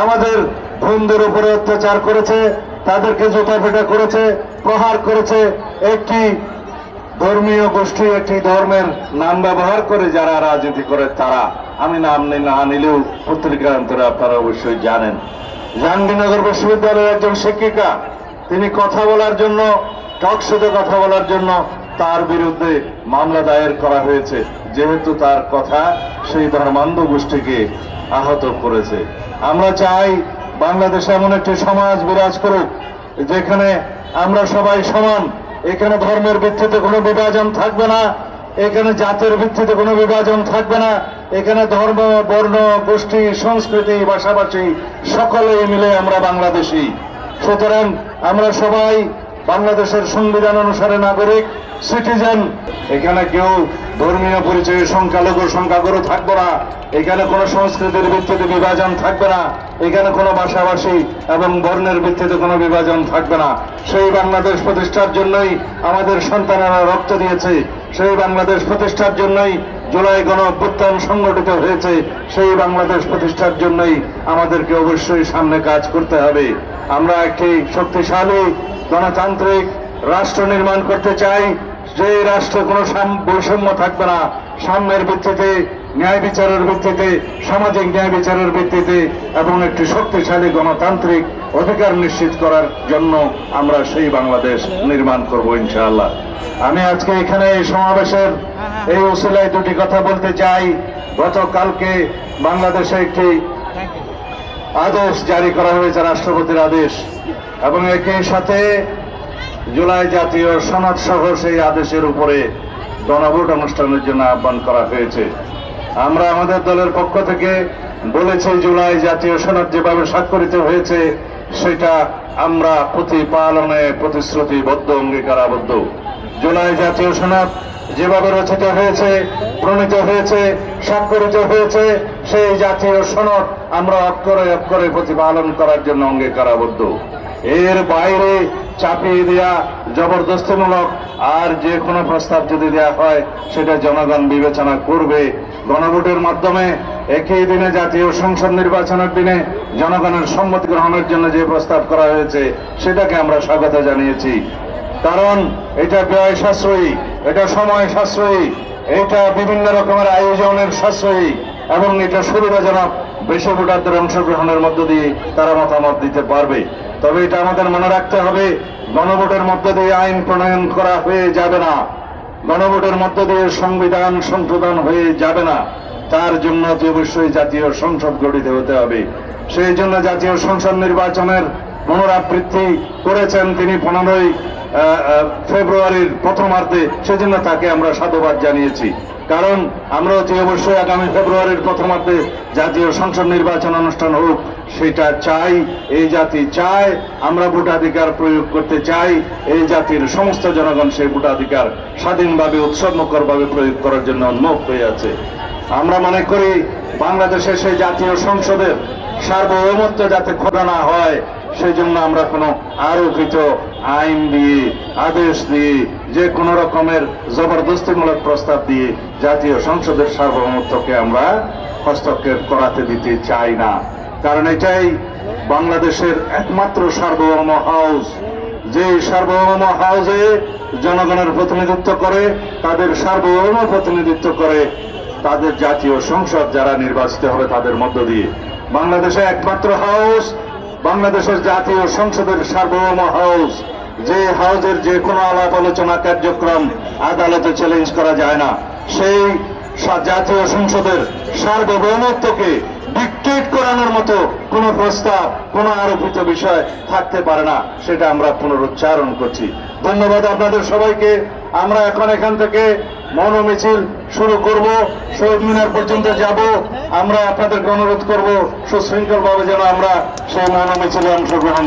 আমাদের বোনদের উপরে অত্যাচার করেছে, তাদেরকে জুতাপেটা করেছে, প্রহার করেছে। একটি ধর্মীয় গোষ্ঠী, একটি ধর্মের নাম ব্যবহার করে যারা রাজনীতি করে তারা, আমি নাম না নিলেও পত্রিকান্তরে আপনারা অবশ্যই জানেন। জাহাঙ্গীরনগর বিশ্ববিদ্যালয়ের একজন শিক্ষিকা, তিনি কথা বলার জন্য, টকশোতে কথা বলার জন্য তার বিরুদ্ধে মামলা দায়ের করা হয়েছে, যেহেতু তার কথা সেই ধর্মান্ধ গোষ্ঠীকে আহত করেছে। আমরা চাই বাংলাদেশে এমন একটি সমাজ বিরাজ করুক যেখানে আমরা সবাই সমান। এখানে ধর্মের ভিত্তিতে কোনো বিভাজন থাকবে না, এখানে জাতের ভিত্তিতে কোনো বিভাজন থাকবে না। এখানে ধর্ম, বর্ণ, গোষ্ঠী, সংস্কৃতি, ভাষাভাষী সকলেই মিলে আমরা বাংলাদেশী। সুতরাং আমরা সবাই বাংলাদেশের সংবিধান অনুসারে নাগরিক, সিটিজেন। এখানে কেউ ধর্মীয় পরিচয়ে সংখ্যালঘু সংখ্যাগুরু থাকবে না, এখানে কোনো সংস্কৃতির ভিত্তিতে বিভাজন থাকবে না, এখানে কোনো ভাষাভাষী এবং বর্ণের ভিত্তিতে কোনো বিভাজন থাকবে না। সেই বাংলাদেশ প্রতিষ্ঠার জন্যই আমাদের সন্তানেরা রক্ত দিয়েছে, সেই বাংলাদেশ প্রতিষ্ঠার জন্যই জুলাই গণঅভ্যুত্থান সংগঠিত হয়েছে, সেই বাংলাদেশ প্রতিষ্ঠার জন্যই আমাদেরকে অবশ্যই সামনে কাজ করতে হবে। আমরা একটি শক্তিশালী গণতান্ত্রিক রাষ্ট্র নির্মাণ করতে চাই, যে রাষ্ট্রে কোনো বৈষম্য থাকবে না, সাম্যের ভিত্তিতে, ন্যায় বিচারের ভিত্তিতে, সামাজিক ন্যায় বিচারের ভিত্তিতে এবং একটি শক্তিশালী গণতান্ত্রিক অধিকার নিশ্চিত করার জন্য আমরা সেই বাংলাদেশ নির্মাণ করব ইনশাআল্লাহ। আমি আজকে এখানে এই সমাবেশের এই উসিলায় দুটি কথা বলতে চাই। গতকালকে বাংলাদেশে একটি আদেশ জারি করা হয়েছে, রাষ্ট্রপতির আদেশ, এবং একই সাথে জুলাই জাতীয় সনদ সহ সেই আদেশের উপরে গণভোট অনুষ্ঠানের জন্য আহ্বান করা হয়েছে। আমরা আমাদের দলের পক্ষ থেকে বলেছি, জুলাই জাতীয় সনদ যেভাবে স্বাক্ষরিত হয়েছে সেটা আমরা প্রতিপালনে প্রতিশ্রুতিবদ্ধ, অঙ্গীকারাবদ্ধ। জুলাই জাতীয় সনদ যেভাবে রচিত হয়েছে, প্রণীত হয়েছে, স্বাক্ষরিত হয়েছে, সেই জাতীয় সনদ আমরা অক্ষরে অক্ষরে প্রতিপালন করার জন্য অঙ্গীকারাবদ্ধ। এর বাইরে চাপিয়ে দেয়া, জবরদস্তিমূলক আর যে কোনো প্রস্তাব যদি দেয়া হয় সেটা জনগণ বিবেচনা করবে। গণভোটের মাধ্যমে একই দিনে জাতীয় সংসদ নির্বাচনের দিনে জনগণের সম্মতি গ্রহণের জন্য যে প্রস্তাব করা হয়েছে সেটাকে আমরা স্বাগত জানিয়েছি। কারণ এটা ব্যয় সাশ্রয়ী, এটা সময় সাশ্রয়ী, এটা বিভিন্ন রকমের আয়োজনের সাশ্রয়ী এবং এটা সুবিধাজনক। বেশি ভোটারদের অংশগ্রহণের মধ্য দিয়ে তারা মতামত দিতে পারবে। তবে এটা আমাদের মনে রাখতে হবে, গণভোটের মধ্য দিয়ে আইন প্রণয়ন করা হয়ে যাবে না, গণভোটের মধ্য দিয়ে সংবিধান সংশোধন হয়ে যাবে না। তার জন্য অবশ্যই জাতীয় সংসদ গঠিত হতে হবে। সেই জন্য জাতীয় সংসদ নির্বাচনের পুনরাবৃত্তি করেছেন তিনি 15 ফেব্রুয়ারির প্রথমার্ধে, সেজন্য তাকে আমরা সাধুবাদ জানিয়েছি। কারণ আমরা অবশ্যই আগামী ফেব্রুয়ারির প্রথমার্ধে জাতীয় সংসদ নির্বাচন অনুষ্ঠান হোক, সেটা চাই। এই জাতি চায়, আমরা ভোটাধিকার প্রয়োগ করতে চাই। এই জাতির সমস্ত জনগণ সেই ভোটাধিকার স্বাধীনভাবে, উৎসবমুখরভাবে প্রয়োগ করার জন্য উন্মুখ হয়ে আছে। আমরা মনে করি বাংলাদেশে সেই জাতীয় সংসদের সার্বভৌমত্ব যাতে খোদা না হয়, সেই জন্য আমরা কোনো আরোপিত আইন দিয়ে, আদেশ দিয়ে, যে কোনো রকমের জবরদস্তিমূলক প্রস্তাব দিয়ে জাতীয় সংসদের সার্বভৌমত্বকে আমরা হস্তক্ষেপ করাতে দিতে চাই না। কারণ এটাই বাংলাদেশের একমাত্র সার্বভৌম হাউস, যে সার্বভৌম হাউসে জনগণের প্রতিনিধিত্ব করে, তাদের সার্বভৌম প্রতিনিধিত্ব করে তাদের জাতীয় সংসদ যারা নির্বাচিত হবে তাদের মধ্য দিয়ে। বাংলাদেশে একমাত্র হাউস বাংলাদেশের জাতীয় সংসদের সার্বভৌম হাউস, যে হাউসের যে কোনো আলাপ আলোচনা কার্যক্রম আদালতে চ্যালেঞ্জ করা যায় না। সেই জাতীয় সংসদের সার্বভৌমত্বকে ডিক্টেট করানোর মতো কোনো প্রস্তাব, কোনো আরোপিত বিষয় থাকতে পারে না, সেটা আমরা পুনরুচ্চারণ করছি। ধন্যবাদ আপনাদের সবাইকে। আমরা এখন এখান থেকে মৌনমিছিল শুরু করব, শহীদ মিনার পর্যন্ত যাব। আমরা আপনাদেরকে অনুরোধ করব সুশৃঙ্খলভাবে যেন আমরা সেই মৌনমিছিলে অংশগ্রহণ